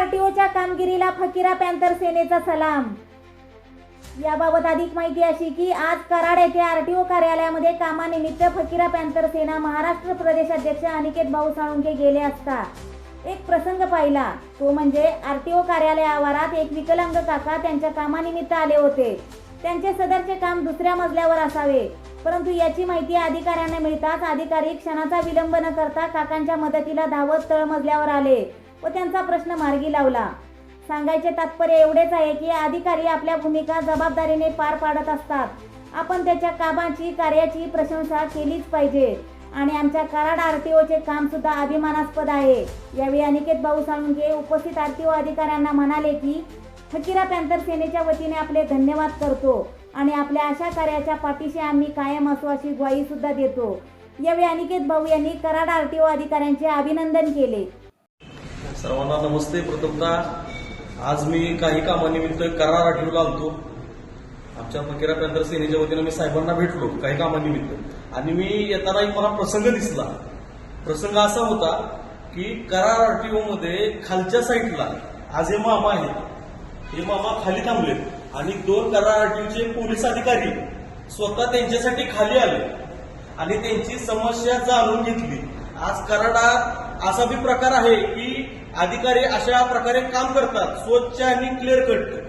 आरटीओच्या कामगिरीला फकीरा पॅंथर सेनेचा सलाम। याबाबत अधिक माहिती अशी की आज कराड येथे आरटीओ कार्यालयामध्ये कामानिमित्त फकीरा पॅंथर सेना महाराष्ट्र प्रदेश अध्यक्ष अनिकेत भाऊ साळुंखे गेले असता एक प्रसंग पाहिला। तो म्हणजे आरटीओ कार्यालय आवारात एक विकलांग काका त्यांच्या कामानिमित्त आले होते। त्यांचे सदरचे काम दुसऱ्या मजल्यावर असावे, परंतु याची माहिती अधिकाऱ्यांना मिळताच अधिकारी क्षणाचा विलंब न करता काकांच्या मदतीला धावत तळमजल्यावर आले व त्यांचा प्रश्न मार्गी लावला। सांगायचे तात्पर्य एवढेच आहे की अधिकारी आपल्या भूमिका जबाबदारीने पार पाडत असतात। आपण त्याच्या कामाची कार्याची प्रशंसा केलीच पाहिजे आणि आमच्या कराड आरटीओचे काम सुद्धा अभिमानास्पद आहे। यावेळी अनिकेत भाऊ साळुंखे उपस्थित आरटीओ अधिकाऱ्यांना म्हणाले की फकीरा पॅंथर सेनेच्या वतीने आपले धन्यवाद करतो आणि आपल्या अशा कार्याच्या पाठीशी आम्ही कायम असू अशी ग्वाही सुद्धा देतो। यावेळी अनिकेत भाऊ यांनी कराड आरटीओ अधिकाऱ्यांचे अभिनंदन केले। सर्वांना नमस्ते। प्रथमतः आज मी काही कामानिमित्त कराड आरटीओला आलतो। आमच्या फकीरा पॅंथर सेनेच्या वतीने मी साहेबांना भेटलो काही कामानिमित्त आणि मी येताना एक मला प्रसंग दिसला। प्रसंग असा होता की कराड आरटीओ मध्ये खालच्या साईडला आज हे मामा आहेत, हे मामा खाली थांबले आणि दोन कराड आरटीओचे पोलीस अधिकारी स्वतः त्यांच्यासाठी खाली आले आणि त्यांची समस्या जाणून घेतली। आज कराडात असा बी प्रकार आहे की अधिकारी अशा प्रकारे काम करतात, स्वच्छ आणि क्लिअर कट।